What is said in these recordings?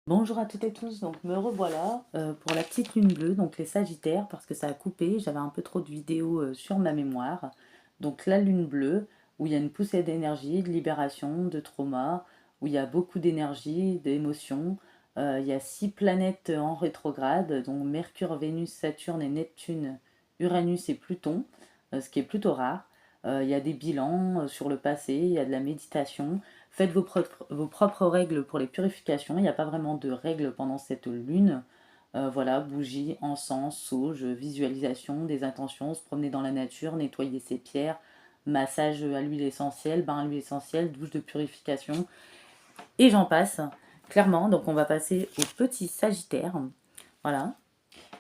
Bonjour à toutes et tous, donc me revoilà pour la petite lune bleue, donc les Sagittaires, parce que ça a coupé, j'avais un peu trop de vidéos sur ma mémoire. Donc la lune bleue, où il y a une poussée d'énergie, de libération, de trauma, où il y a beaucoup d'énergie, d'émotions. Il y a 6 planètes en rétrograde, donc Mercure, Vénus, Saturne et Neptune, Uranus et Pluton, ce qui est plutôt rare. Il y a des bilans sur le passé, il y a de la méditation. Faites vos propres règles pour les purifications. Il n'y a pas vraiment de règles pendant cette lune. Voilà, bougies, encens, sauge, visualisation, des intentions, se promener dans la nature, nettoyer ses pierres, massage à l'huile essentielle, bain à l'huile essentielle, douche de purification, et j'en passe. Clairement, donc on va passer au petit Sagittaire. Voilà.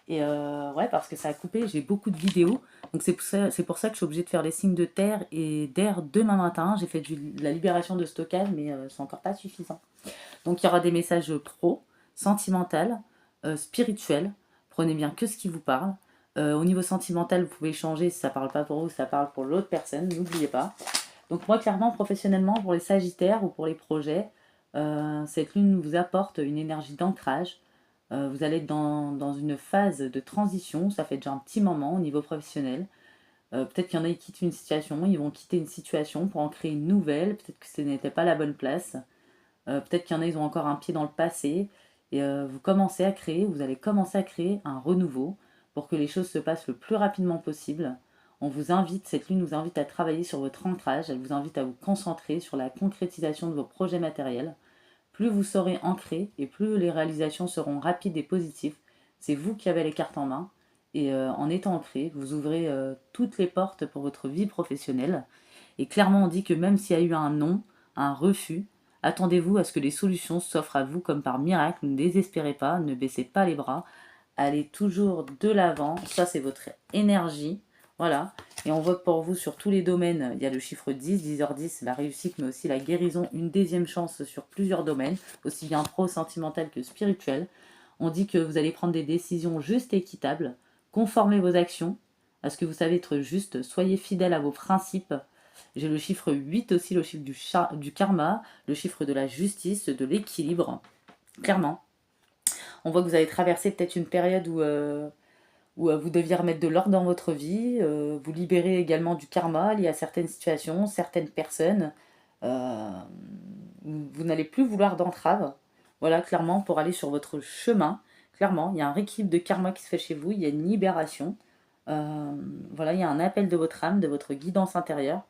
Et ouais, parce que ça a coupé, j'ai beaucoup de vidéos. Donc c'est pour ça que je suis obligée de faire les signes de terre et d'air demain matin. J'ai fait de la libération de stockage, mais c'est encore pas suffisant. Donc il y aura des messages pro, sentimental, spirituels. Prenez bien que ce qui vous parle. Au niveau sentimental, vous pouvez changer si ça parle pas pour vous, si ça parle pour l'autre personne, n'oubliez pas. Donc moi, clairement, professionnellement, pour les Sagittaires ou pour les projets, cette lune vous apporte une énergie d'ancrage. Vous allez être dans une phase de transition, ça fait déjà un petit moment au niveau professionnel. Peut-être qu'il y en a qui quittent une situation, ils vont quitter une situation pour en créer une nouvelle, peut-être que ce n'était pas la bonne place. Peut-être qu'il y en a, ils ont encore un pied dans le passé. Et vous commencez à créer, vous allez commencer à créer un renouveau pour que les choses se passent le plus rapidement possible. On vous invite, cette lune vous invite à travailler sur votre ancrage, elle vous invite à vous concentrer sur la concrétisation de vos projets matériels. Plus vous saurez ancrer et plus les réalisations seront rapides et positives. C'est vous qui avez les cartes en main. Et en étant ancré, vous ouvrez toutes les portes pour votre vie professionnelle. Et clairement, on dit que même s'il y a eu un non, un refus, attendez-vous à ce que les solutions s'offrent à vous comme par miracle. Ne désespérez pas, ne baissez pas les bras. Allez toujours de l'avant. Ça, c'est votre énergie. Voilà. Et on voit que pour vous, sur tous les domaines, il y a le chiffre 10, 10h10, la réussite, mais aussi la guérison, une deuxième chance sur plusieurs domaines, aussi bien pro, sentimental que spirituel. On dit que vous allez prendre des décisions justes et équitables, conformez vos actions à ce que vous savez être juste, soyez fidèle à vos principes. J'ai le chiffre 8 aussi, le chiffre du karma, le chiffre de la justice, de l'équilibre, clairement. On voit que vous avez traversé peut-être une période où vous deviez remettre de l'ordre dans votre vie, vous libérer également du karma lié à certaines situations, certaines personnes. Euh, vous n'allez plus vouloir d'entrave. Voilà, clairement, pour aller sur votre chemin. Clairement, il y a un rééquilibre de karma qui se fait chez vous, il y a une libération. Euh, voilà, il y a un appel de votre âme, de votre guidance intérieure.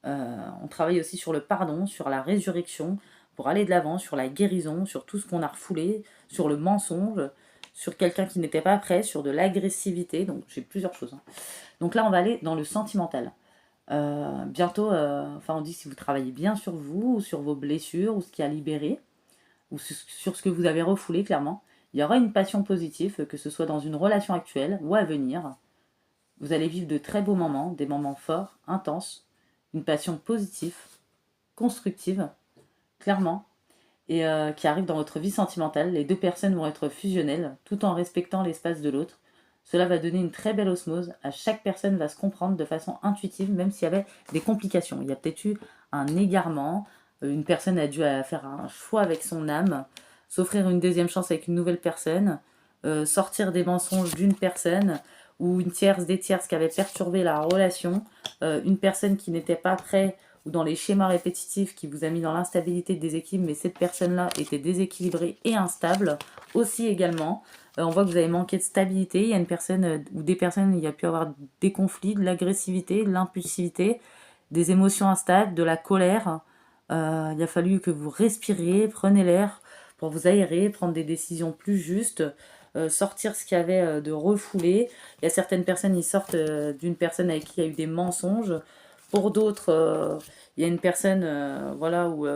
On travaille aussi sur le pardon, sur la résurrection, pour aller de l'avant, sur la guérison, sur tout ce qu'on a refoulé, sur le mensonge, sur quelqu'un qui n'était pas prêt, sur de l'agressivité. Donc j'ai plusieurs choses, hein. Donc là, on va aller dans le sentimental. Bientôt, enfin on dit si vous travaillez bien sur vous, ou sur vos blessures, ou ce qui a libéré, ou sur ce que vous avez refoulé, clairement, il y aura une passion positive, que ce soit dans une relation actuelle ou à venir. Vous allez vivre de très beaux moments, des moments forts, intenses, une passion positive, constructive, clairement, et qui arrive dans votre vie sentimentale. Les deux personnes vont être fusionnelles, tout en respectant l'espace de l'autre. Cela va donner une très belle osmose. À chaque personne va se comprendre de façon intuitive, même s'il y avait des complications. Il y a peut-être eu un égarement, une personne a dû faire un choix avec son âme, s'offrir une deuxième chance avec une nouvelle personne, sortir des mensonges d'une personne ou une tierce, des tierces qui avaient perturbé la relation, une personne qui n'était pas prête ou dans les schémas répétitifs qui vous a mis dans l'instabilité de déséquilibre, mais cette personne-là était déséquilibrée et instable aussi également. On voit que vous avez manqué de stabilité. Il y a une personne ou des personnes, il y a pu avoir des conflits, de l'agressivité, de l'impulsivité, des émotions instables, de la colère. Il a fallu que vous respiriez, prenez l'air pour vous aérer, prendre des décisions plus justes, sortir ce qu'il y avait de refoulé. Il y a certaines personnes, ils sortent d'une personne avec qui il y a eu des mensonges. Pour d'autres, il y a une personne, voilà, où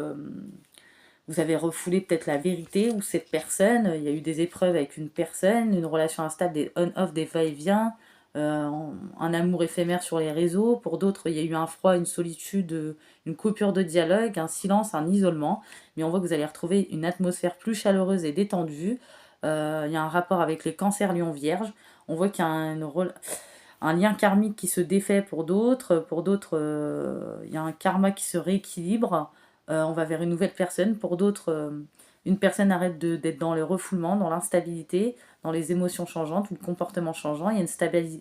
vous avez refoulé peut-être la vérité, ou cette personne, il y a eu des épreuves avec une personne, une relation instable, des on-off, des va-et-vient, un amour éphémère sur les réseaux. Pour d'autres, il y a eu un froid, une solitude, une coupure de dialogue, un silence, un isolement. Mais on voit que vous allez retrouver une atmosphère plus chaleureuse et détendue. Il y a un rapport avec les cancers lion vierge. On voit qu'il y a un lien karmique qui se défait pour d'autres. Pour d'autres, il y a un karma qui se rééquilibre. On va vers une nouvelle personne. Pour d'autres, Une personne arrête d'être dans le refoulement, dans l'instabilité, dans les émotions changeantes ou le comportement changeant. Il y a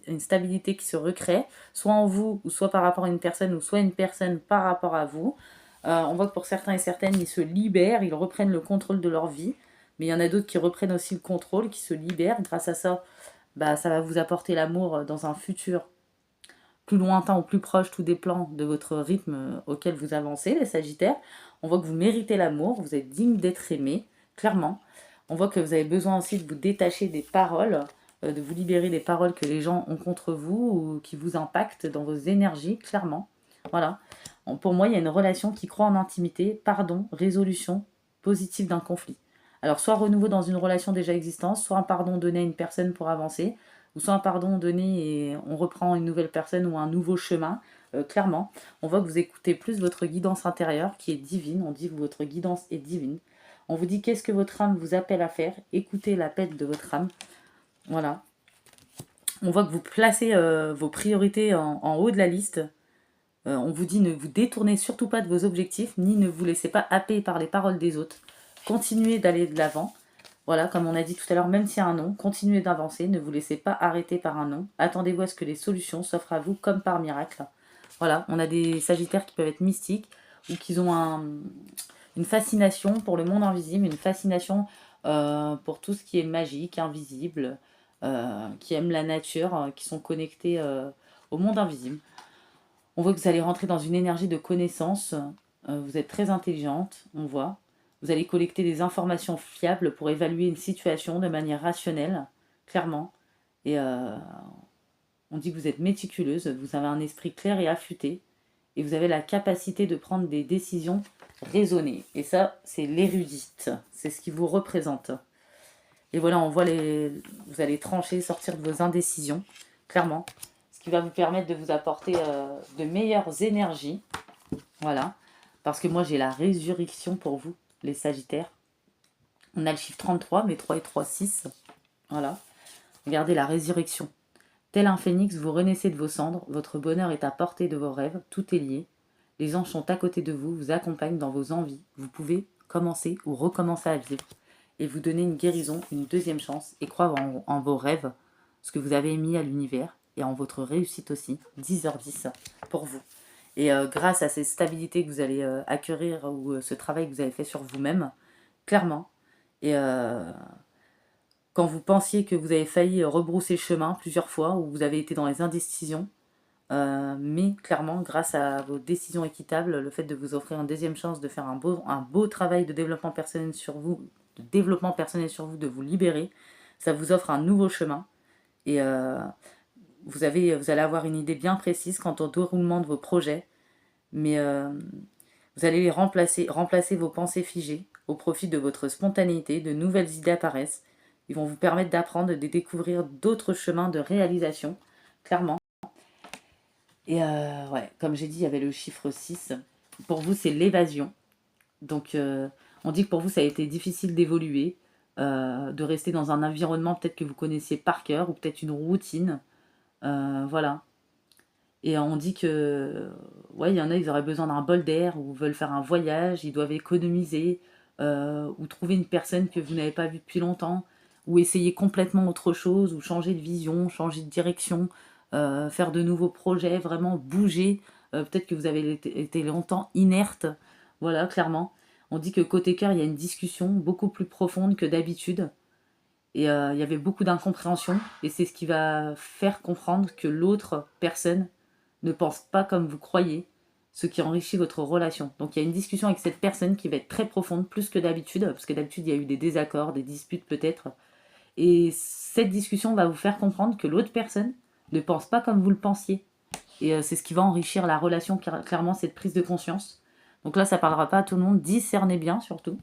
une stabilité qui se recrée, soit en vous, ou soit par rapport à une personne, ou soit une personne par rapport à vous. On voit que pour certains et certaines, ils se libèrent, ils reprennent le contrôle de leur vie. Mais il y en a d'autres qui reprennent aussi le contrôle, qui se libèrent. Grâce à ça, bah, ça va vous apporter l'amour dans un futur plus lointain ou plus proche, tout dépend de votre rythme auquel vous avancez, les Sagittaires. On voit que vous méritez l'amour, vous êtes digne d'être aimé, clairement. On voit que vous avez besoin aussi de vous détacher des paroles, de vous libérer des paroles que les gens ont contre vous ou qui vous impactent dans vos énergies, clairement. Voilà. Pour moi, il y a une relation qui croit en intimité, pardon, résolution positive d'un conflit. Alors, soit renouveau dans une relation déjà existante, soit un pardon donné à une personne pour avancer, ou soit un pardon donné et on reprend une nouvelle personne ou un nouveau chemin. Clairement, on voit que vous écoutez plus votre guidance intérieure qui est divine. On dit que votre guidance est divine. On vous dit qu'est-ce que votre âme vous appelle à faire. Écoutez l'appel de votre âme. Voilà. On voit que vous placez vos priorités en haut de la liste. On vous dit ne vous détournez surtout pas de vos objectifs, ni ne vous laissez pas happer par les paroles des autres. Continuez d'aller de l'avant. Voilà, comme on a dit tout à l'heure, même s'il y a un non, continuez d'avancer, ne vous laissez pas arrêter par un non. Attendez-vous à ce que les solutions s'offrent à vous comme par miracle. Voilà, on a des Sagittaires qui peuvent être mystiques ou qui ont une fascination pour le monde invisible, une fascination pour tout ce qui est magique, invisible, qui aiment la nature, qui sont connectés au monde invisible. On voit que vous allez rentrer dans une énergie de connaissance. Vous êtes très intelligente, on voit. Vous allez collecter des informations fiables pour évaluer une situation de manière rationnelle, clairement. Et on dit que vous êtes méticuleuse, vous avez un esprit clair et affûté. Et vous avez la capacité de prendre des décisions raisonnées. Et ça, c'est l'érudite. C'est ce qui vous représente. Et voilà, on voit vous allez trancher, sortir de vos indécisions, clairement. Ce qui va vous permettre de vous apporter de meilleures énergies. Voilà. Parce que moi, j'ai la résurrection pour vous, les Sagittaires. On a le chiffre 33, mais 3 et 3, 6. Voilà. Regardez la résurrection. Tel un phénix, vous renaissez de vos cendres. Votre bonheur est à portée de vos rêves. Tout est lié. Les anges sont à côté de vous, vous accompagnent dans vos envies. Vous pouvez commencer ou recommencer à vivre. Et vous donner une guérison, une deuxième chance. Et croire en vos rêves, ce que vous avez émis à l'univers. Et en votre réussite aussi. 10h10 pour vous. Et grâce à cette stabilité que vous allez acquérir ou ce travail que vous avez fait sur vous-même, clairement. Et quand vous pensiez que vous avez failli rebrousser chemin plusieurs fois, ou vous avez été dans les indécisions, mais clairement, grâce à vos décisions équitables, le fait de vous offrir une deuxième chance, de faire un beau travail de développement personnel sur vous, de vous libérer, ça vous offre un nouveau chemin. Et vous allez avoir une idée bien précise quant au déroulement de vos projets, mais vous allez les remplacer vos pensées figées au profit de votre spontanéité, de nouvelles idées apparaissent. Ils vont vous permettre d'apprendre, de découvrir d'autres chemins de réalisation, clairement. Et ouais, comme j'ai dit, il y avait le chiffre 6. Pour vous, c'est l'évasion. Donc, on dit que pour vous, ça a été difficile d'évoluer, de rester dans un environnement peut-être que vous connaissiez par cœur, ou peut-être une routine. Voilà. Et on dit que, ouais, il y en a, ils auraient besoin d'un bol d'air, ou veulent faire un voyage, ils doivent économiser, ou trouver une personne que vous n'avez pas vue depuis longtemps, ou essayer complètement autre chose, ou changer de vision, changer de direction, faire de nouveaux projets, vraiment bouger. Peut-être que vous avez été longtemps inerte, voilà, clairement. On dit que côté cœur, il y a une discussion beaucoup plus profonde que d'habitude. Et il y avait beaucoup d'incompréhension, et c'est ce qui va faire comprendre que l'autre personne ne pense pas comme vous croyez, ce qui enrichit votre relation. Donc il y a une discussion avec cette personne qui va être très profonde, plus que d'habitude, parce que d'habitude il y a eu des désaccords, des disputes peut-être. Et cette discussion va vous faire comprendre que l'autre personne ne pense pas comme vous le pensiez. Et c'est ce qui va enrichir la relation, clairement, cette prise de conscience. Donc là, ça ne parlera pas à tout le monde, discernez bien surtout.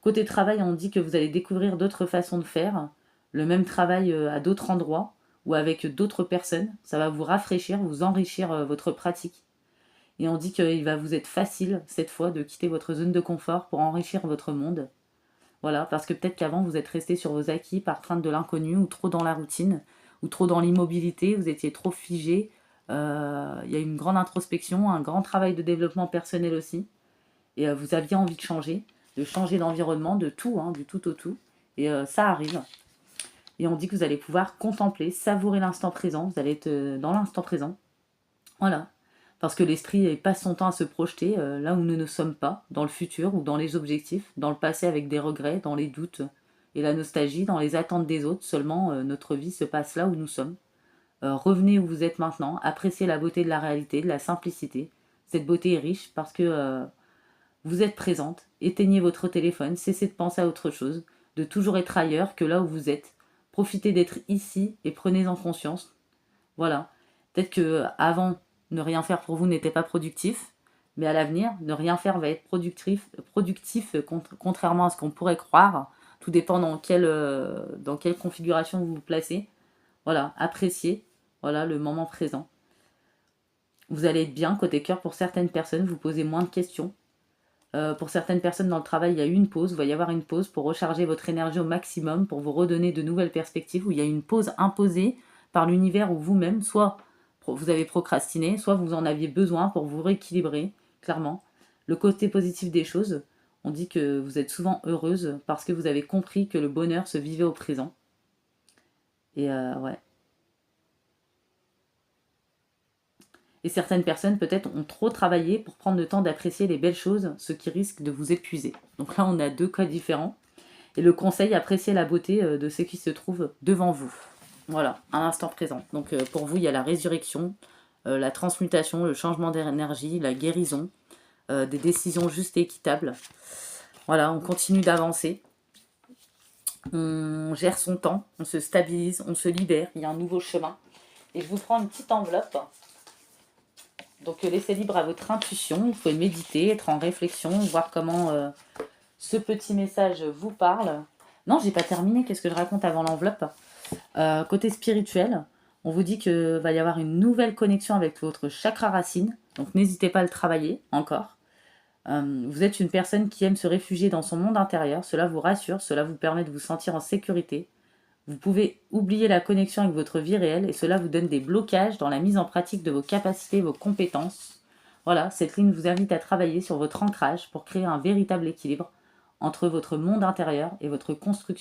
Côté travail, on dit que vous allez découvrir d'autres façons de faire, le même travail à d'autres endroits ou avec d'autres personnes. Ça va vous rafraîchir, vous enrichir votre pratique. Et on dit qu'il va vous être facile, cette fois, de quitter votre zone de confort pour enrichir votre monde. Voilà, parce que peut-être qu'avant, vous êtes resté sur vos acquis par crainte de l'inconnu, ou trop dans la routine, ou trop dans l'immobilité, vous étiez trop figé. Il y a une grande introspection, un grand travail de développement personnel aussi. Et vous aviez envie de changer. de changer d'environnement, de tout, hein, du tout au tout. Et ça arrive. Et on dit que vous allez pouvoir contempler, savourer l'instant présent. Vous allez être dans l'instant présent. Voilà. Parce que l'esprit passe son temps à se projeter là où nous ne sommes pas, dans le futur ou dans les objectifs, dans le passé avec des regrets, dans les doutes et la nostalgie, dans les attentes des autres. Seulement, notre vie se passe là où nous sommes. Revenez où vous êtes maintenant, appréciez la beauté de la réalité, de la simplicité. Cette beauté est riche parce que vous êtes présente. Éteignez votre téléphone, cessez de penser à autre chose, de toujours être ailleurs que là où vous êtes. Profitez d'être ici et prenez-en conscience. Voilà. Peut-être que avant, ne rien faire pour vous n'était pas productif, mais à l'avenir, ne rien faire va être productif contrairement à ce qu'on pourrait croire. Tout dépend dans quelle configuration vous vous placez. Voilà, appréciez le moment présent. Vous allez être bien côté cœur pour certaines personnes, vous posez moins de questions. Pour certaines personnes dans le travail, il y a eu une pause. Il va y avoir une pause pour recharger votre énergie au maximum, pour vous redonner de nouvelles perspectives, où il y a une pause imposée par l'univers ou vous-même. Soit vous avez procrastiné, soit vous en aviez besoin pour vous rééquilibrer, clairement. Le côté positif des choses, on dit que vous êtes souvent heureuse parce que vous avez compris que le bonheur se vivait au présent. Et ouais. Et certaines personnes peut-être ont trop travaillé pour prendre le temps d'apprécier les belles choses, ce qui risque de vous épuiser. Donc là, on a deux cas différents. Et le conseil, appréciez la beauté de ce qui se trouve devant vous. Voilà, à l'instant présent. Donc pour vous, il y a la résurrection, la transmutation, le changement d'énergie, la guérison, des décisions justes et équitables. Voilà, on continue d'avancer. On gère son temps, on se stabilise, on se libère. Il y a un nouveau chemin. Et je vous prends une petite enveloppe. Donc laissez libre à votre intuition, vous pouvez méditer, être en réflexion, voir comment ce petit message vous parle. Non, j'ai pas terminé, qu'est-ce que je raconte avant l'enveloppe? Côté spirituel, on vous dit que va y avoir une nouvelle connexion avec votre chakra racine, donc n'hésitez pas à le travailler encore. Vous êtes une personne qui aime se réfugier dans son monde intérieur, cela vous rassure, cela vous permet de vous sentir en sécurité. Vous pouvez oublier la connexion avec votre vie réelle et cela vous donne des blocages dans la mise en pratique de vos capacités, vos compétences. Voilà, cette ligne vous invite à travailler sur votre ancrage pour créer un véritable équilibre entre votre monde intérieur et votre construction